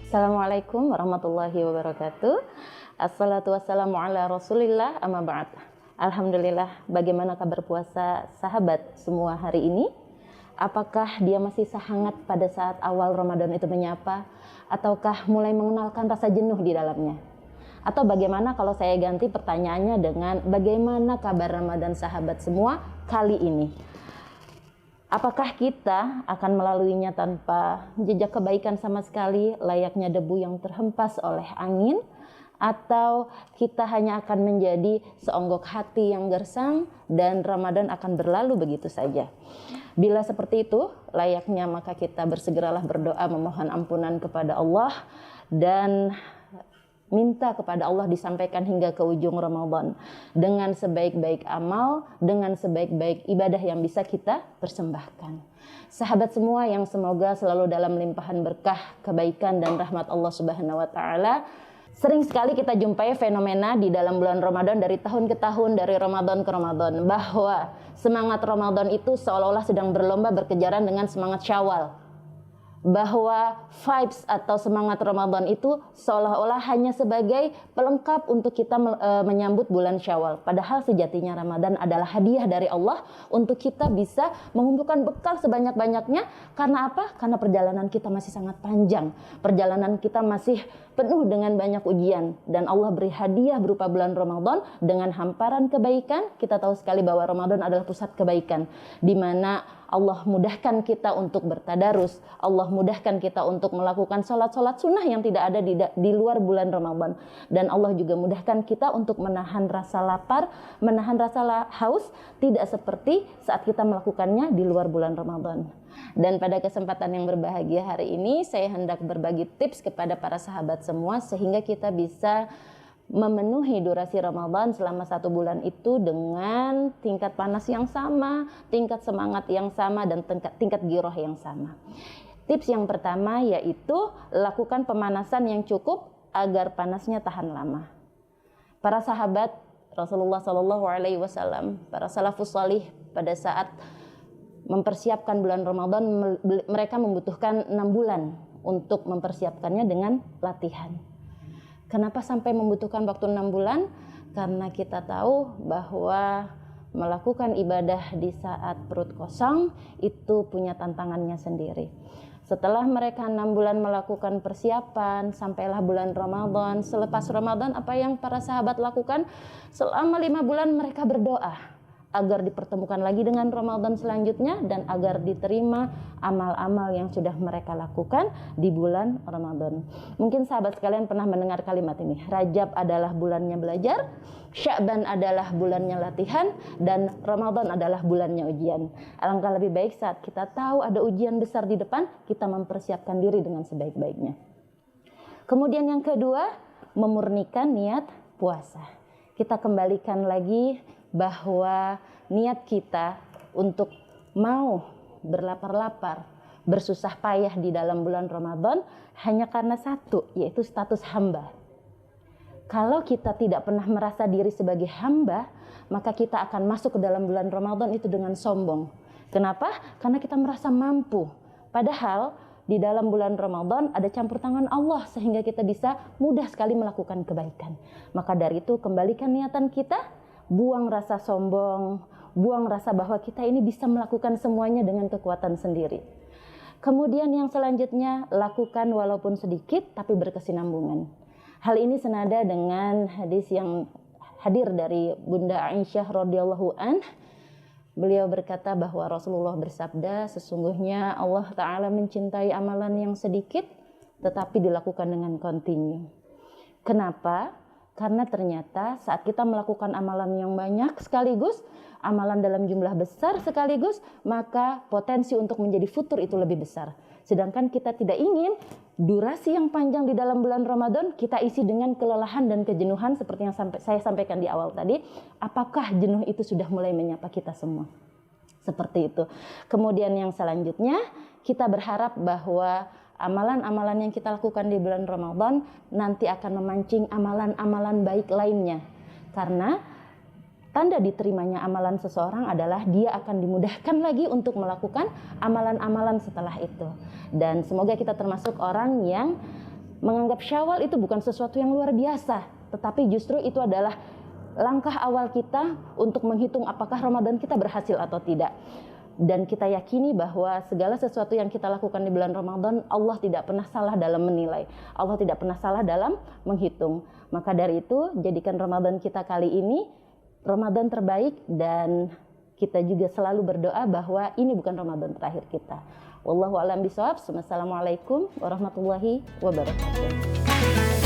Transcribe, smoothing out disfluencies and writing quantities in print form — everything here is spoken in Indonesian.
Assalamualaikum warahmatullahi wabarakatuh. Assalatu wassalamu ala rasulillah amma ba'd. Alhamdulillah, bagaimana kabar puasa sahabat semua hari ini? Apakah dia masih sehangat pada saat awal Ramadan itu menyapa? Ataukah mulai mengenalkan rasa jenuh di dalamnya? Atau bagaimana kalau saya ganti pertanyaannya dengan bagaimana kabar Ramadan sahabat semua kali ini? Apakah kita akan melaluinya tanpa jejak kebaikan sama sekali, layaknya debu yang terhempas oleh angin? Atau kita hanya akan menjadi seonggok hati yang gersang dan Ramadan akan berlalu begitu saja? Bila seperti itu, layaknya maka kita bersegeralah berdoa memohon ampunan kepada Allah dan minta kepada Allah disampaikan hingga ke ujung Ramadan dengan sebaik-baik amal, dengan sebaik-baik ibadah yang bisa kita persembahkan. Sahabat semua yang semoga selalu dalam limpahan berkah, kebaikan dan rahmat Allah Subhanahu wa taala. Sering sekali kita jumpai fenomena di dalam bulan Ramadan dari tahun ke tahun, dari Ramadan ke Ramadan, bahwa semangat Ramadan itu seolah-olah sedang berlomba berkejaran dengan semangat Syawal. Bahwa vibes atau semangat Ramadan itu seolah-olah hanya sebagai pelengkap untuk kita menyambut bulan Syawal. Padahal sejatinya Ramadan adalah hadiah dari Allah untuk kita bisa mengumpulkan bekal sebanyak-banyaknya. Karena apa? Karena perjalanan kita masih sangat panjang. Perjalanan kita masih penuh dengan banyak ujian. Dan Allah beri hadiah berupa bulan Ramadan dengan hamparan kebaikan. Kita tahu sekali bahwa Ramadan adalah pusat kebaikan, di mana Allah mudahkan kita untuk bertadarus, Allah mudahkan kita untuk melakukan sholat-sholat sunnah yang tidak ada di luar bulan Ramadan. Dan Allah juga mudahkan kita untuk menahan rasa lapar, menahan rasa haus, tidak seperti saat kita melakukannya di luar bulan Ramadan. Dan pada kesempatan yang berbahagia hari ini, saya hendak berbagi tips kepada para sahabat semua sehingga kita bisa memenuhi durasi Ramadan selama 1 bulan itu dengan tingkat panas yang sama, tingkat semangat yang sama, dan tingkat giroh yang sama. Tips yang pertama yaitu lakukan pemanasan yang cukup agar panasnya tahan lama. Para sahabat Rasulullah SAW, para salafus salih pada saat mempersiapkan bulan Ramadan, mereka membutuhkan 6 bulan untuk mempersiapkannya dengan latihan. Kenapa sampai membutuhkan waktu 6 bulan? Karena kita tahu bahwa melakukan ibadah di saat perut kosong itu punya tantangannya sendiri. Setelah mereka 6 bulan melakukan persiapan, sampailah bulan Ramadan. Selepas Ramadan, apa yang para sahabat lakukan? Selama 5 bulan mereka berdoa agar dipertemukan lagi dengan Ramadan selanjutnya dan agar diterima amal-amal yang sudah mereka lakukan di bulan Ramadan. Mungkin sahabat sekalian pernah mendengar kalimat ini. Rajab adalah bulannya belajar, Sya'ban adalah bulannya latihan, dan Ramadan adalah bulannya ujian. Alangkah lebih baik saat kita tahu ada ujian besar di depan, kita mempersiapkan diri dengan sebaik-baiknya. Kemudian yang kedua, memurnikan niat puasa. Kita kembalikan lagi bahwa niat kita untuk mau berlapar-lapar, bersusah payah di dalam bulan Ramadan hanya karena satu, yaitu status hamba. Kalau kita tidak pernah merasa diri sebagai hamba, maka kita akan masuk ke dalam bulan Ramadan itu dengan sombong. Kenapa? Karena kita merasa mampu. Padahal di dalam bulan Ramadan ada campur tangan Allah sehingga kita bisa mudah sekali melakukan kebaikan. Maka dari itu kembalikan niatan kita, buang rasa sombong, buang rasa bahwa kita ini bisa melakukan semuanya dengan kekuatan sendiri. Kemudian yang selanjutnya, lakukan walaupun sedikit tapi berkesinambungan. Hal ini senada dengan hadis yang hadir dari Bunda Aisyah radhiyallahu anha. Beliau berkata bahwa Rasulullah bersabda, sesungguhnya Allah Ta'ala mencintai amalan yang sedikit tetapi dilakukan dengan kontinu. Kenapa? Karena ternyata saat kita melakukan amalan yang banyak sekaligus, amalan dalam jumlah besar sekaligus, maka potensi untuk menjadi futur itu lebih besar. Sedangkan kita tidak ingin durasi yang panjang di dalam bulan Ramadan kita isi dengan kelelahan dan kejenuhan seperti yang saya sampaikan di awal tadi. Apakah jenuh itu sudah mulai menyapa kita semua? Seperti itu. Kemudian yang selanjutnya, kita berharap bahwa amalan-amalan yang kita lakukan di bulan Ramadan nanti akan memancing amalan-amalan baik lainnya. Karena tanda diterimanya amalan seseorang adalah dia akan dimudahkan lagi untuk melakukan amalan-amalan setelah itu. Dan semoga kita termasuk orang yang menganggap Syawal itu bukan sesuatu yang luar biasa, tetapi justru itu adalah langkah awal kita untuk menghitung apakah Ramadan kita berhasil atau tidak. Dan kita yakini bahwa segala sesuatu yang kita lakukan di bulan Ramadan, Allah tidak pernah salah dalam menilai, Allah tidak pernah salah dalam menghitung. Maka dari itu, jadikan Ramadan kita kali ini Ramadan terbaik, dan kita juga selalu berdoa bahwa ini bukan Ramadan terakhir kita. Wallahu a'lam bishawab. Wassalamualaikum warahmatullahi wabarakatuh.